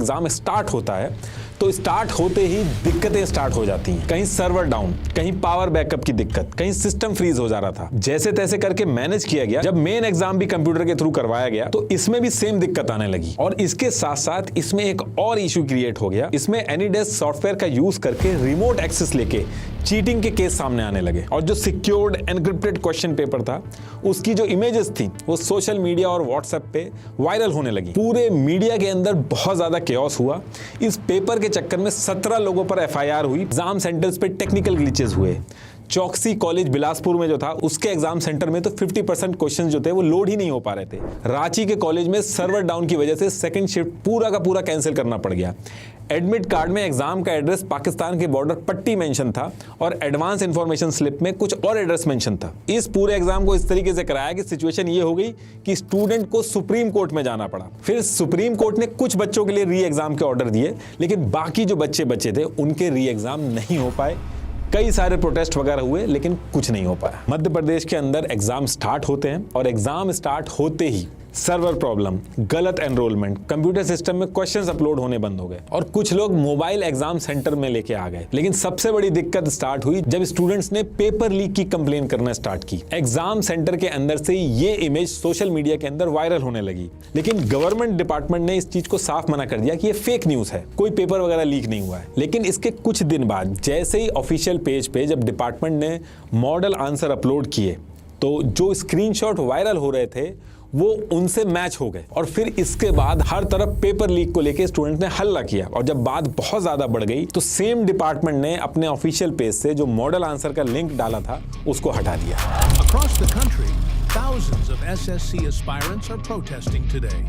Exam start होता है तो स्टार्ट होते ही दिक्कतें स्टार्ट हो जाती हैं। कहीं सर्वर डाउन, कहीं पावर बैकअप की दिक्कत, कहीं सिस्टम फ्रीज हो जा रहा था। जैसे तैसे करके मैनेज किया गया। जब मेन एग्जाम भी कंप्यूटर के थ्रू करवाया गया तो इसमें भी सेम दिक्कत आने लगी और इसके साथ साथ इसमें एक और इशू क्रिएट हो गया। इसमें एनीडेस्क सॉफ्टवेयर का यूज करके रिमोट एक्सेस लेके चीटिंग के केस सामने आने लगे और जो सिक्योर्ड एनक्रिप्टेड क्वेश्चन पेपर था उसकी जो इमेजेस थी वो सोशल मीडिया और व्हाट्सएप पे वायरल होने लगी। पूरे मीडिया के अंदर बहुत ज्यादा केओस हुआ। इस पेपर के चक्कर में 17 लोगों पर एफआईआर हुई। एग्जाम सेंटर्स पे टेक्निकल ग्लिचेस हुए। चौकसी कॉलेज बिलासपुर में जो था उसके एग्जाम सेंटर में तो 50% क्वेश्चन जो थे वो लोड ही नहीं हो पा रहे थे। रांची के कॉलेज में सर्वर डाउन की वजह से सेकंड शिफ्ट पूरा का पूरा कैंसिल करना पड़ गया। एडमिट कार्ड में एग्जाम का एड्रेस पाकिस्तान के बॉर्डर पट्टी मेंशन था और एडवांस इंफॉर्मेशन स्लिप में कुछ और एड्रेस मेंशन था। इस पूरे एग्जाम को इस तरीके से कराया कि सिचुएशन ये हो गई कि स्टूडेंट को सुप्रीम कोर्ट में जाना पड़ा। फिर सुप्रीम कोर्ट ने कुछ बच्चों के लिए री एग्जाम के ऑर्डर दिए, लेकिन बाकी जो बच्चे बचे थे उनके री एग्जाम नहीं हो पाए। कई सारे प्रोटेस्ट वगैरह हुए लेकिन कुछ नहीं हो पाया। मध्य प्रदेश के अंदर एग्जाम स्टार्ट होते हैं और एग्जाम स्टार्ट होते ही सर्वर प्रॉब्लम, गलत एनरोलमेंट, कंप्यूटर सिस्टम में क्वेश्चंस अपलोड होने बंद हो गए और कुछ लोग मोबाइल एग्जाम सेंटर में लेके आ गए। लेकिन सबसे बड़ी दिक्कत स्टार्ट हुई जब स्टूडेंट्स ने पेपर लीक की कंप्लेन करना स्टार्ट की। एग्जाम सेंटर के अंदर से ये इमेज सोशल मीडिया के अंदर वायरल होने लगी, लेकिन गवर्नमेंट डिपार्टमेंट ने इस चीज को साफ मना कर दिया कि ये फेक न्यूज है, कोई पेपर वगैरह लीक नहीं हुआ है। लेकिन इसके कुछ दिन बाद जैसे ही ऑफिशियल पेज पे जब डिपार्टमेंट ने मॉडल आंसर अपलोड किए तो जो स्क्रीनशॉट वायरल हो रहे थे वो उनसे मैच हो गए और फिर इसके बाद हर तरफ पेपर लीक को लेके स्टूडेंट ने हल्ला किया और जब बात बहुत ज्यादा बढ़ गई तो सेम डिपार्टमेंट ने अपने ऑफिशियल पेज से जो मॉडल आंसर का लिंक डाला था उसको हटा दिया। Across the country, thousands of SSC aspirants are protesting today,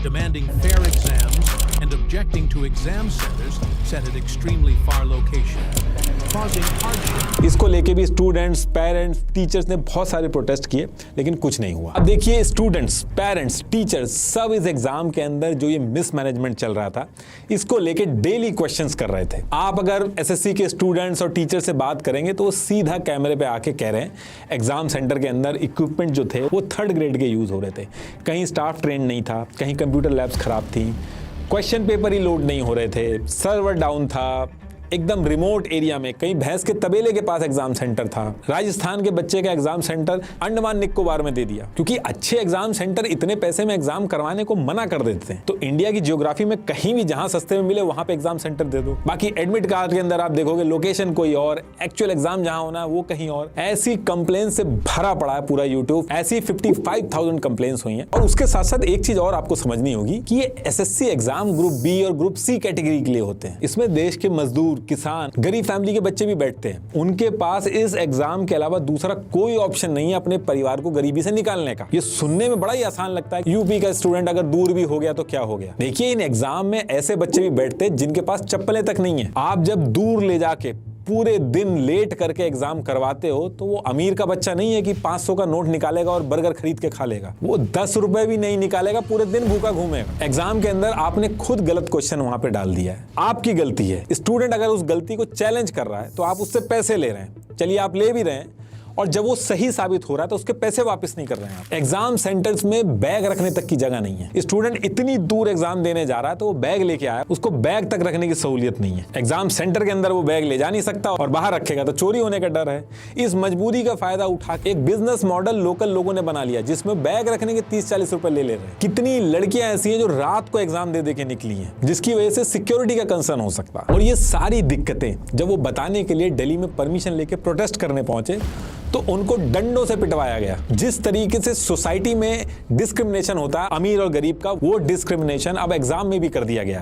demanding fair exams and objecting to exam centers set at extremely far locations, causing hardship. इसको लेके भी स्टूडेंट्स, पेरेंट्स, टीचर्स ने बहुत सारे प्रोटेस्ट किए लेकिन कुछ नहीं हुआ। अब देखिए स्टूडेंट्स, पेरेंट्स, टीचर्स सब इस एग्जाम के अंदर जो ये मिसमैनेजमेंट चल रहा था इसको लेके डेली क्वेश्चंस कर रहे थे। आप अगर एसएससी के स्टूडेंट्स और टीचर से बात करेंगे तो वो सीधा कैमरे पे आके कह रहे हैं एग्जाम सेंटर के अंदर इक्विपमेंट जो थे वो 3rd ग्रेड के यूज हो रहे थे। कहीं स्टाफ ट्रेन नहीं था, कहीं कंप्यूटर लैब्स खराब थी, क्वेश्चन पेपर ही लोड नहीं हो रहे थे, सर्वर डाउन था, एकदम रिमोट एरिया में, कहीं भैंस के तबेले के पास एग्जाम सेंटर था। राजस्थान के बच्चे का एग्जाम सेंटर अंडमान निकोबार में दे दिया क्योंकि अच्छे एग्जाम सेंटर इतने पैसे में एग्जाम करवाने को मना कर देते हैं। तो इंडिया की ज्योग्राफी में कहीं भी जहां सस्ते में मिले वहां पे एग्जाम सेंटर दे दो। बाकी एडमिट कार्ड के अंदर आप देखोगे लोकेशन कोई और, एक्चुअल एग्जाम जहां होना है वो कहीं और। ऐसी कंप्लेन से भरा पड़ा है पूरा यूट्यूब। ऐसी 55,000 कंप्लेन्स हुई हैं। और उसके साथ साथ एक चीज और आपको समझनी होगी कि ये एसएससी एग्जाम ग्रुप बी और ग्रुप सी कैटेगरी के लिए होते हैं। इसमें देश के मजदूर, किसान, गरीब फैमिली के बच्चे भी बैठते हैं। उनके पास इस एग्जाम के अलावा दूसरा कोई ऑप्शन नहीं है अपने परिवार को गरीबी से निकालने का। ये सुनने में बड़ा ही आसान लगता है। यूपी का स्टूडेंट अगर दूर भी हो गया तो क्या हो गया। देखिए इन एग्जाम में ऐसे बच्चे भी बैठते हैं जिनके पास चप्पलें तक नहीं है। आप जब दूर ले जाके पूरे दिन लेट करके एग्जाम करवाते हो तो वो अमीर का बच्चा नहीं है कि 500 का नोट निकालेगा और बर्गर खरीद के खा लेगा। वो 10 रुपए भी नहीं निकालेगा, पूरे दिन भूखा घूमेगा। एग्जाम के अंदर आपने खुद गलत क्वेश्चन वहां पे डाल दिया है, आपकी गलती है। स्टूडेंट अगर उस गलती को चैलेंज कर रहा है तो आप उससे पैसे ले रहे हैं। चलिए आप ले भी रहे हैं और जब वो सही साबित हो रहा है तो उसके पैसे वापस नहीं कर रहे हैं आप। एग्जाम सेंटर्स में बैग रखने तक की जगह नहीं है। स्टूडेंट इतनी दूर एग्जाम देने जा रहा है तो वो बैग लेके आया, उसको बैग तक रखने की सहूलियत नहीं है। एग्जाम सेंटर के अंदर वो बैग ले जा नहीं सकता और बाहर रखेगा तो चोरी होने का डर है। इस मजबूरी का फायदा उठा के एक बिजनेस मॉडल लोकल लोगों ने बना लिया जिसमें बैग रखने के 30-40 रुपए ले रहे हैं। कितनी लड़कियां ऐसी हैं जो रात को एग्जाम दे के निकली हैं जिसकी वजह से सिक्योरिटी का कंसर्न हो सकता है। और ये सारी दिक्कतें जब वो बताने के लिए दिल्ली में परमिशन लेके प्रोटेस्ट करने पहुंचे तो उनको डंडों से पिटवाया गया। जिस तरीके से सोसाइटी में डिस्क्रिमिनेशन होता है अमीर और गरीब का, वो डिस्क्रिमिनेशन अब एग्जाम में भी कर दिया गया।